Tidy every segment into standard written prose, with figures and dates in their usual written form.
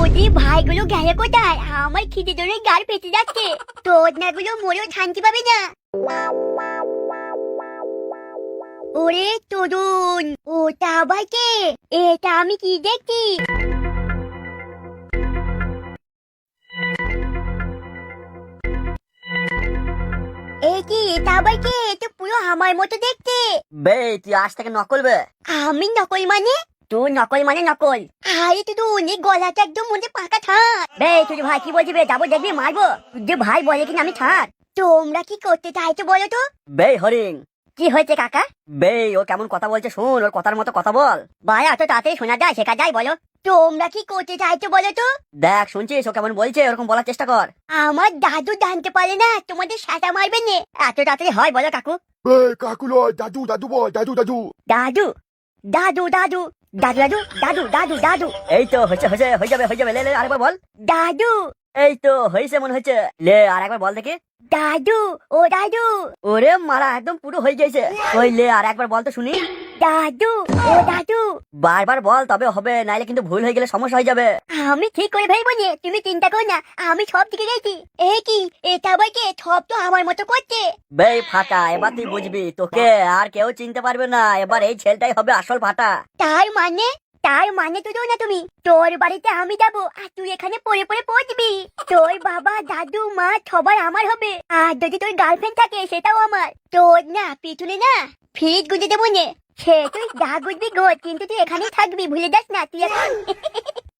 তোদের ভাইগুলো গেল কোথায়? আমার খিদে ধরে গাল পেতে যাচ্ছে। তোর নাগুলো মরেও শান্তি পাবে না। ওরে তরুণ, ওটা আবার কে? এটা আমি কি দেখছি? কি এটা আবার কে? তো পুরো আমার মতো দেখতে। বে তুই আজ থেকে নকল বে। আমি নকল মানে? তুই নকল মানে নকল। আরে তুই অনেক গলাটা একদম মধ্যে পাকা থাক। বে তুই ভাই কি বলছি বে? যাবো দেখবি মারবো। যে ভাই বলে কিনা আমি ছাড়। তোমরা কি করতে চাইছো বলো তো? বে হরিং, কি হয়েছে কাকা? বে ও কেমন কথা বলছে শোন, ওর কথার মতো কথা বল। ভাই এত তাড়াতাড়ি শোনা যায় শেখা যায় বলো? তোমরা কি করতে চাইছো বলো তো? দেখ শুনছিস ও কেমন বলছে, ওরকম বলার চেষ্টা কর। আমার দাদু জানতে পারে না তোমাদের সাটা মারবে না। এত তাড়াতাড়ি হয় বলো কাকু? কাকু লয়, দাদু দাদু বল, দাদু দাদু। দাদু দাদু দাদু দাদু দাদু দাদু দাদু দাদু এই তো হয়েছে হয়েছে, হয়ে যাবে লে লে আরেকবার বল। দাদু এই তো হয়েছে মনে হচ্ছে, লে আরেকবার বল দেখি। দাদু ও দাদু ওরে মারা একদম পুরো হয়ে গেছে। ওই লে আর একবার বল তো শুনি। দাদু ও দাদু। বারবার বল তবে হবে, নাইলে কিন্তু ভুল হয়ে গেলে সমস্যা হয়ে যাবে। আমি ঠিক করে ভাইবো নে, তুমি চিন্তা করো না, আমি সব দিকে গেছি। কি এটা আবার কে? সব তো আমার মতো করছে। বে ফাটা, এবার তুই বুঝবি, তোকে আর কেউ চিনতে পারবে না, এবার এই ছেলেটাই হবে আসল ফাটা। তার মানে তো না, তুমি তোর বাড়িতে আমি যাবো আর তুই এখানে পড়ে পড়ে পড়বি। তোর বাবা দাদু মা সবাই আমার হবে, আর যদি তোর গার্লফ্রেন্ড থাকে সেটাও আমার। তোর না পিছনে না ফ্রিজ গুঁজে দেবো নে। সে তুই যা গুজবি গোজ, কিন্তু তুই এখানেই থাকবি, ভুলে যাস না তুই এখন।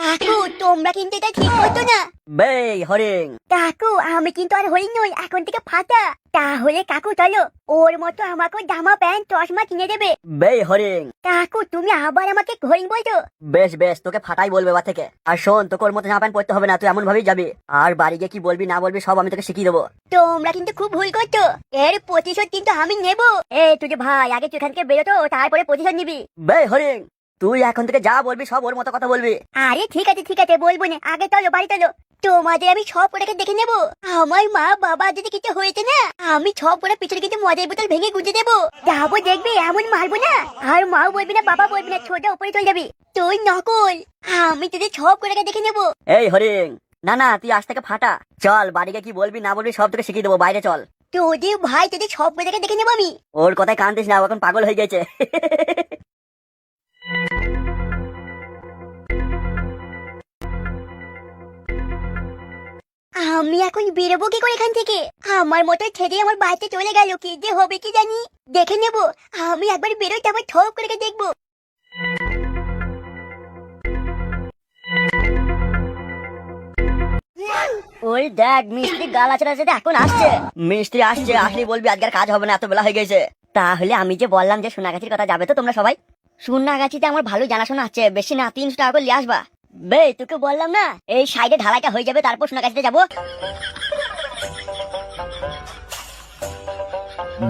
কাকু তোমরা কিন্তু এটা ঠিক করতো না। বে হরিং, কাকু আমি কিন্তু আর হই নই, এখন থেকে ফাটা। তাহলে কাকু চলো, ওর মতো আমাকে জামা প্যান্ট চশমা কিনে দেবে। বে হরিং। কাকু তুমি আবার আমাকে হরিণ বলছো? বেশ বেশ, তোকে ফাটাই বলবে এবার থেকে। আর শোন, তোকে ওর মতো জামা প্যান্ট পরতে হবে না, তুই এমন ভাবেই যাবি। আর বাড়ি গিয়ে কি বলবি না বলবি সব আমি তোকে শিখিয়ে দেবো। তোমরা কিন্তু খুব ভুল করছো, এর প্রতিশোধ কিন্তু আমি নেব। তুই যে ভাই, আগে তুই এখান থেকে বেরোতো, তারপরে প্রতিশোধ নিবি। বে হরিং, তুই এখন থেকে যা বলবি সব ওর মতো কথা বলবি। আরে ঠিক আছে বলবো না, আগে চলো বাড়ি চলো। তোমাদের আমি সব ওটাকে দেখে নেবো। আমার মা বাবা যদি কিছু হয়েছে না, আমি সব ওরা পিছনে কিন্তু মদের বোতল ভেঙে গুঁজে দেবো। যাবো দেখবি, এমন মারবো না, আর মাও বলবি না বাবা বলবি না, ছোট উপরে চলে যাবি। তুই নকল, আমি তোদের সব ওটাকে দেখে নেবো। এই হরিং, না না তুই আজ থেকে ফাটা। চল বাড়ি গিয়ে কি বলবি না বলবি সব তোকে শিখিয়ে দেবো, বাইরে চল। তোদের ভাই তোদের সব ওটাকে দেখে নেবো আমি। ওর কথায় কানতিস না, ও এখন পাগল হয়ে গেছে। আমি এখন বেরোবো কি করে এখান থেকে? আমার মতো ছেড়ে আমার বাড়িতে চলে গেল, কি যে হবে কি জানি। দেখে নেবো, আমি একবার বেরোই, তারপর ঠক করে দেখবো। ওই দেখ মিস্ত্রি গাল আছে এখন আসছে। মিস্ত্রি আসছে, আসলে বলবি আজকের কাজ হবে না, এত বেলা হয়ে গেছে। তাহলে আমি যে বললাম যে সোনাগাছির কথা, যাবে তো তোমরা সবাই? সোনাগাছিতে আমার ভালো জানাশোনা আছে, বেশি না 300 টাকা করে নিয়ে আসবা। বে তোকে বললাম না, এই সাইডে ঢালাইটা হয়ে যাবে, তারপর সোনাগাছিতে যাবো।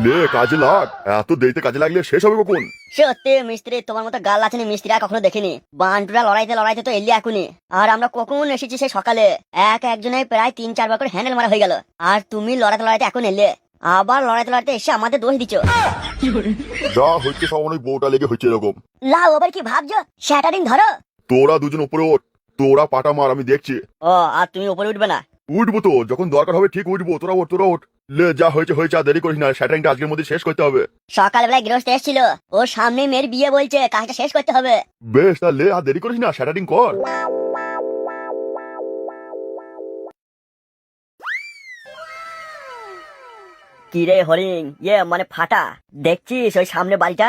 লে কাজে লাগ, এত দেরিতে কাজে লাগলে শেষ হবে কখন? সত্যি মিস্ত্রি তোমার মতো গাল আছে মিস্ত্রি আর কখনো দেখিনি। বান্টুরা লড়াইতে লড়াইতে তো এলি এখনই, আর আমরা কখন এসেছি সেই সকালে। একজনের প্রায় 3-4 বার করে হ্যান্ডেল মারা হয়ে গেল, আর তুমি লড়াইতে লড়াইতে এখন এলে, আবার লড়াইতে লড়াইতে এসে আমাদের দোষ দিচ্ছ। যা হচ্ছে সব অনেক বউটা লেগে হচ্ছে এরকম। লাও আবার কি ভাবছো? শ্যাটারিং ধরো। তোরা দুজন উপরে ওঠ, তোরা পাটা মার, আমি দেখছি। ও আর তুমি উপরে উঠবে না? উঠবো তো, যখন দরকার হবে ঠিক উঠবো। তোরা ওঠ, তোরা ওঠ। লে যা হয়েছে হয়েছে, আর দেরি করিস না, শ্যাটারিংটা আজকের মধ্যে শেষ করতে হবে। সকালবেলায় গৃহস্থ এসেছিল, ওর সামনে মেয়ের বিয়ে বলছে, কাজটা শেষ করতে হবে। বেশ তা লে, আর দেরি করিস না, শ্যাটারিং কর। কিরে হরিং, মানে ফাটা, দেখছিস ওই সামনে বাড়িটা?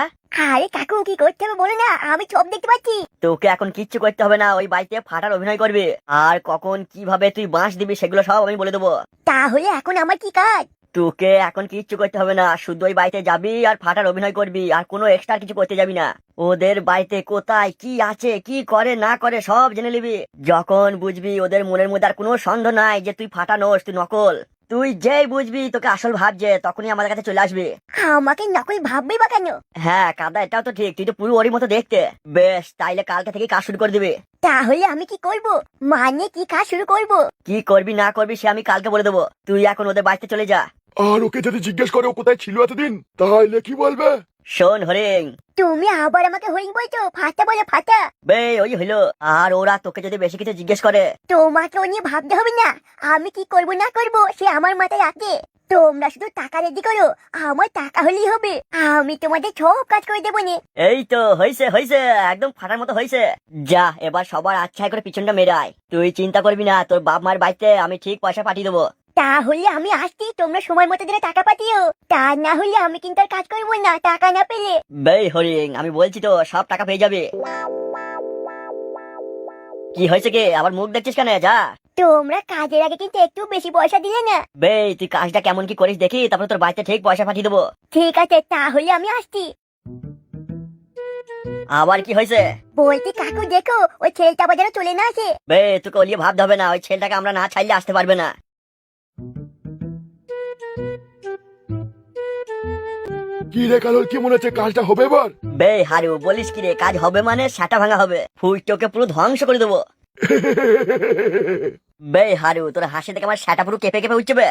আরে কাকু কি করতে হবে বলো না, আমি সব দেখতে পাচ্ছি। তোকে এখন কিচ্ছু করতে হবে না, ওই বাড়িতে ফাটার অভিনয় করবি, আর কখন কিভাবে তুই বাঁশ দিবি সেগুলো সব আমি বলে দেবো। তাহলে এখন আমার কি কাজ? তোকে এখন কিচ্ছু করতে হবে না, শুধু ওই বাড়িতে যাবি আর ফাটার অভিনয় করবি, আর কোনো এক্সট্রা কিছু করতে যাবি না। ওদের বাড়িতে কোথায় কি আছে, কি করে না করে সব জেনে নিবি। যখন বুঝবি ওদের মনের মধ্যে আর কোনো সন্দেহ নাই যে তুই ফাটা নোস, তুই নকল, তুই যেই বুঝবি তোকে আসল ভাবছে, তখনই আমাদের কাছে চলে আসবি। আমাকে নকল ভাববি বা কেন? হ্যাঁ কাদা, এটাও তো ঠিক, তুই তো পুরো ওরই মতো দেখতে। বেশ, তাইলে কালকে থেকে কাজ শুরু করে দিবি। তাহলে আমি কি করব? মানে কি কাজ শুরু করব? কি করবি না করবি সে আমি কালকে বলে দেবো, তুই এখন ওদের বাড়িতে চলে যা। আর ওকে যদি জিজ্ঞেস করে ও কোথায় ছিল এতদিন তাহলে কি বলবে? শোন হরিং, তুমি আবার আমাকে হইং বলছো? ফাটা বলে ফাটা। বে ওই হইলো। আর ওরা তোকে যদি বেশি কিছু জিজ্ঞেস করে, তোমাকে ও নিয়ে ভাবতে হবে না। আমি কি করব না করব সে আমার মাথায় আছে। তোমরা শুধু টাকা রেডি করো, আমার টাকা হলেই হবে। আমি তোমাদের সব কাজ করে দেবো নে। এই তো হইছে হইছে, একদম ফাটার মতো হইছে। যা এবার সবার আচ্ছা করে পিছনটা মেরে আয়। তুই চিন্তা করবি না, তোর বাপ মার বাড়িতে আমি ঠিক পয়সা পাঠিয়ে দেবো। তাহলে আমি আসছি, তোমরা সময় মতো দিলে টাকা পাঠিও। তা না হলে আমি কিন্তু আর কাজ করবো না টাকা না পেলে। বে হরিং, আমি বলছি তো সব টাকা পেয়ে যাবে। কি হয়েছে কি আবার মুখ দেখছিস কেন? যা। তোমরা কাজের আগে কিন্তু একটু বেশি পয়সা দিলে না। বে তুই কাজটা কেমন কি করিস দেখি, তারপরে তোর বাড়িতে ঠিক পয়সা পাঠিয়ে দেবো। ঠিক আছে, তাহলে আমি আসছি। আবার কি হয়েছে? বলছি কাকু দেখো, ওই ছেলেটা বাজারে চলে না আসে। বে তোকে ওলিয়ে ভাবতে হবে না, ওই ছেলেটাকে আমরা না ছাড়লে আসতে পারবে না। কি রে কালোর, কি মনে হচ্ছে কাজটা হবে এবার? বে হারু, বলিস কি রে, কাজ হবে মানে সাটা ভাঙা হবে, ফুটটোকে পুরো ধ্বংস করে দেবো। বে হারু, তোর হাসি দেখে আমার সাটা পুরো কেঁপে কেঁপে উঠছে বে।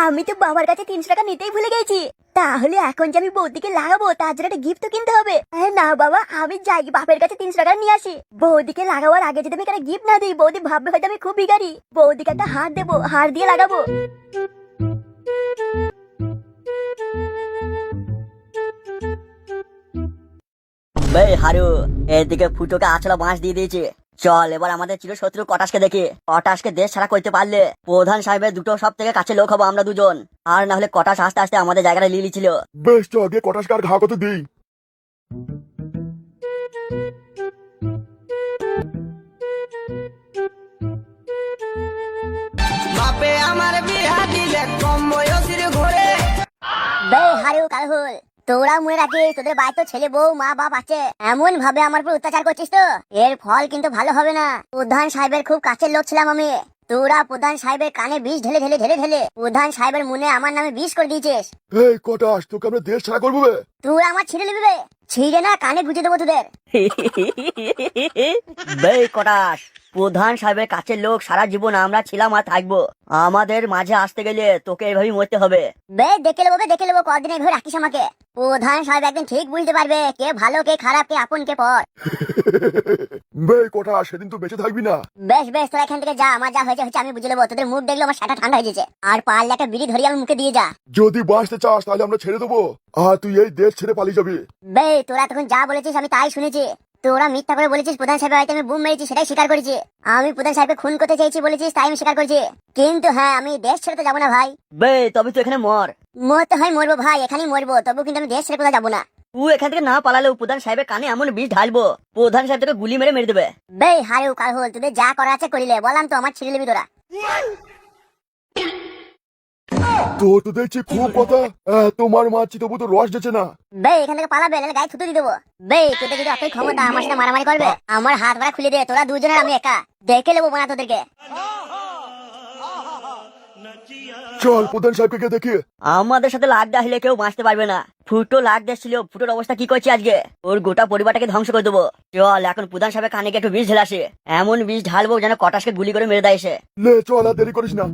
আমি তো বাবার কাছে 300 টাকা নিতেই ভুলে গেছি। তাহলে এখন যে আমি বৌদিকে লাগাবো তার জন্য একটা গিফট তো কিনতে হবে। না বাবা, আমি যাই বাপের কাছে 300 টাকা নিয়ে আসি। বৌদিকে লাগাবার আগে যদি আমি একটা গিফট না দিই, বৌদি ভাববে হয়তো আমি খুব ভিখারি। বৌদিকে একটা হার দেবো, হার দিয়ে লাগাবো। বে হারু, এদিকে ফুটোকে আছলা বাঁশ দিয়ে দিয়েছে। চল এবার আমাদের চিরশত্রু কটাসকে দেখি। কটাসকে দেশ ছাড়া করতে পারলে প্রধান সাহেবের দুটো সব থেকে কাছে লোক হবো আমরা দুজন। আর না হলে কটাস আস্তে আস্তে আমাদের জায়গাটা লিলি ছিল। বেশ চ আগে কটাসকার ঘা কত দিই। বাপে আমার বিহা দিলে কম বয়সের ঘরে। বে হারু কালহুল, তোরা মনে রাখিস তোদের বাড়িতে ছেলে বউ মা বাপ আছে। এমন ভাবে আমার উপর অত্যাচার করছিস তো এর ফল কিন্তু ভালো হবে না। প্রধান সাহেবের খুব কাছের লোক ছিলাম আমি। তোরা প্রধান সাহেবের কানে বিষ ঢেলে ঢেলে ঢেলে ঢেলে প্রধান সাহেবের মনে আমার নামে বিষ করে দিয়েছিস। এই কটাস, তোকে আমরা দেশ ছাড়া করবো বে? তোরা আমার ছিঁড়ে নিবি বে। ছিঁড়ে না কানে গুঁজে দেবো তোদের। বে কটাস, প্রধান সাহেবের কাছের লোক সারা জীবন আমরা ছিলাম আর থাকবো। আমাদের মাঝে আসতে গেলে তোকে এভাবেই মরতে হবে। বে দেখে নেবো বে, দেখে নেবো। কদিন এভাবে রাখিস আমাকে। প্রধান সাহেব একদিন ঠিক বুঝতে পারবে কে ভালো কে খারাপ, কে আপন কে পর। বে কটাস, সেদিন তো বেঁচে থাকবি না। বেশ বেশ, তোরা এখান থেকে যা। আমার যা হয়েছে হয়েছে, আমি বুঝে নেবো। তোদের মুখ দেখলে আমার সাটা ঠান্ডা হয়ে গেছে। আর পারলে একটা বিড়ি ধরিয়ে আমি মুখে দিয়ে যা। যদি বাঁচতে চাস তাহলে আমরা ছেড়ে দেবো, আর তুই এই দেশ ছেড়ে পালিয়ে যাবি। বে তোরা তখন যা বলেছিস আমি তাই শুনেছি। তোরা মিথ্যা করে বলেছিস প্রধান সাহেবের বাড়িতে আমি বুম মেরেছি, সেটাই স্বীকার করেছি। আমি প্রধান সাহেবকে খুন করতে চেয়েছি বলেছিস, তাই আমি স্বীকার করেছি। কিন্তু হ্যাঁ, আমি দেশ ছেড়ে তো যাবো না ভাই। বে তবে তুই এখানে মর। মরতে হয় মরবো ভাই, এখানেই মরবো। তবু কিন্তু আমি দেশ ছেড়ে কোথাও যাবো না। তুই এখান থেকে না পালালেও প্রধান সাহেবের কানে এমন বিষ ঢালবো, প্রধান সাহেব তোকে গুলি মেরে মেরে দেবে। বে হারেও কালহল, তোদের যা করা আছে করিলে। বললাম তো আমার ছিঁড়ে নিবি তোরা। তোর তো দেখছি খুব কথা, তোমার মারছি তবু তো রস যেছে না। বে এখান থেকে পালাবে, নাহলে গায়ে থুতু দিয়ে দেবো। বে তোদের যদি অতই ক্ষমতা আমার সাথে মারামারি করবে, আমার হাত ভাড়া খুলে দে। তোরা দুজনের আমি একা, দেখে নেবো না তোদেরকে। চল প্রধান সাহেবকে গিয়ে দেখি। আমাদের সাথে লাগ আসলে কেউ বাঁচতে পারবে না। ফুটো লাগ ছিল, ফুটোর অবস্থা কি করছে আজকে, ওর গোটা পরিবারটাকে ধ্বংস করে দেবো। চল এখন প্রধান সাহেবের কানে গিয়ে একটু বিষ ঢেলে আসে। এমন বিষ ঢালবো যেন কটাসকে গুলি করে মেরে দেয় সে। লে চল, আর দেরি করিস না।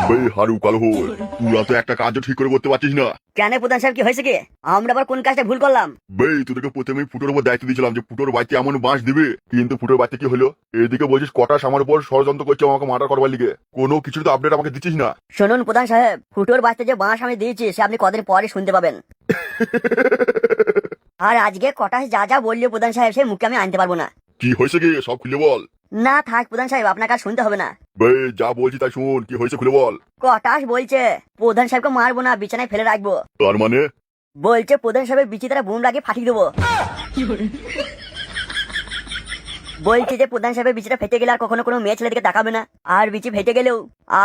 বে হারু কালহল, তুই তো একটা কাজও ঠিক করে করতে পারছিস না। কেন প্রধান সাহেব, কি হয়েছে কি? আমরা আবার কোন কাজটা ভুল করলাম? বে তোদেরকে প্রথমে ফুটোর উপর দায়িত্ব দিয়েছিলাম যে ফুটোর বাড়িতে এমন বাঁশ দিবে, কিন্তু ফুটোর বাড়িতে কি হলো? এদিকে বলছিস কটাস আমার উপর ষড়যন্ত্র করছে আমাকে মার্ডার করবার লিগে। কোনো কিছু তো আপডেট আমাকে দিচ্ছিস না। শুনুন প্রধান সাহেব, ফুটোর বাঁচতে যে বাঁশ আমি দিয়েছি সে আপনি কদিন পরে শুনতে পাবেন। আর আজকে কটাস যা যা বললো প্রধান সাহেব, সেই মুখে আমি আনতে পারবো না। কি হয়েছে কি সব খুলে বল। না থাক প্রধান সাহেব, আপনার কাজ শুনতে হবে না। বে যা বলছি তাই শুন, কি হয়েছে খুলে বল। কটাস বলছে প্রধান সাহেবকে মারবো না, বিছানায় ফেলে রাখবো। তার মানে? বলছে প্রধান সাহেবের বিচি তারা বুম লাগিয়ে ফাটিয়ে দেবো। বলছে যে প্রধান সাহেবের বিচিটা ফেটে গেলে আর কখনো কোনো মেয়ে ছেলেদিকে তাকাবে না। আর বিচি ফেটে গেলেও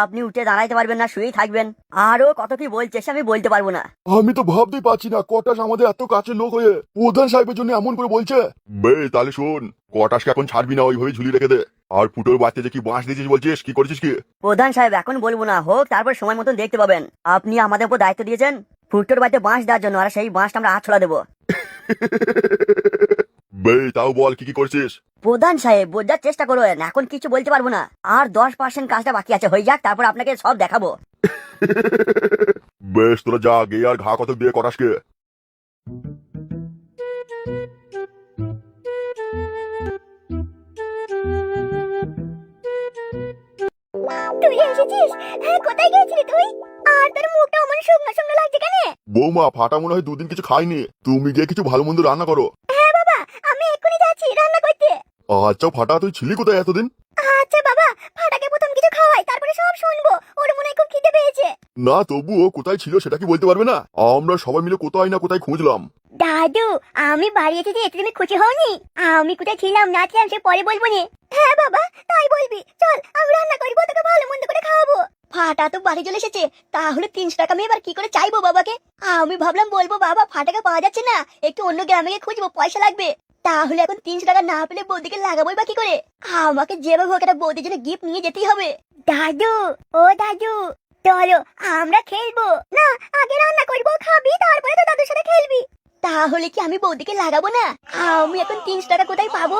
আপনি উঠে দাঁড়াইতে পারবেন না, শুয়েই থাকবেন। আরো কত কি বলছে সে আমি বলতে পারবো না। আমি তো ভাবতেই পারছি না কটাস আমাদের এত কাছের লোক হয়ে প্রধান সাহেবের জন্য এমন করে বলছে। বে তাহলে শোন, কটাসকে এখন ছাড়বি না, ওইভাবে ঝুলিয়ে রেখে দে। আর ফুটোর বাচ্চা যে কি বাঁশ দিয়েছিস বলছিস, কি করেছিস কি? প্রধান সাহেব এখন বলবো না, হোক তারপর সময় মতন দেখতে পাবেন। আপনি আমাদের উপর দায়িত্ব দিয়েছেন ফুটোর বাড়িতে বাঁশ দেওয়ার জন্য, আর সেই বাঁশটা আমরা আছড়া দেবো। বে তাও বল কি কি করছিস? প্রধান সাহেব বোঝার চেষ্টা করুন, এখন কিছু বলতে পারবো না, আর 10% কাজটা বাকি আছে, হয়ে যাক তারপর আপনাকে সব দেখাবো। বেশ তোরা যা গিয়ে আর ঘা কত দিয়ে করাস কে? তুই এসেছিস? হ্যাঁ, কোথায় গিয়েছিলি তুই? আর তোর মুখটা আমার শুকনো শুকনো লাগছে কেন? বৌমা ফাটা মনে হয় দুদিন কিছু খাইনি, তুমি গিয়ে কিছু ভালো মন্দ রান্না করো। হ্যাঁ বাবা, আমি এক্ষুনি যাচ্ছি রান্না করতে। আচ্ছা ফাটা তুই ছিলি কোথায় এতদিন? আচ্ছা বাবা, ফাটাকে প্রথম কিছু খাওয়াই, তারপরে সব শুনবো। ওর মনে হয় খুব খিদে পেয়েছে। না তবুও কোথায় ছিল সেটা কি বলতে পারবে না? আমরা সবাই মিলে কোথায় না কোথায় খুঁজলাম। দাদু, আমি বাড়ি এসেছি, একটু তুমি খুশি হওনি? আমি কোথায় ছিলাম না ছিলাম সে পরে বলবো নি। হ্যাঁ বাবা, তাই বলবি। চল, আমি রান্না করবো, তোকে ভালো মন্দ করে খাওয়াবো। ফাটা তো বাড়ি চলে এসেছে, তাহলে 300 টাকা আমি এবার কি করে চাইবো বাবাকে? আমি ভাবলাম বলবো বাবা ফাটাকে পাওয়া যাচ্ছে না, একটু অন্য গ্রামে গিয়ে খুঁজবো, পয়সা লাগবে। তাহলে এখন 300 টাকা না পেলে বৌদিকে লাগাবোই বা কি করে? আমাকে যেভাবে হোক একটা বৌদির জন্য গিফট নিয়ে যেতেই হবে। দাদু, ও দাদু, চলো আমরা খেলবো। না, আগে রান্না করবো, খাবি, তারপরে তো দাদুর সাথে খেলবি। তাহলে কি আমি বৌদিকে লাগাবো না? আমি এখন 300 টাকা কোথায় পাবো?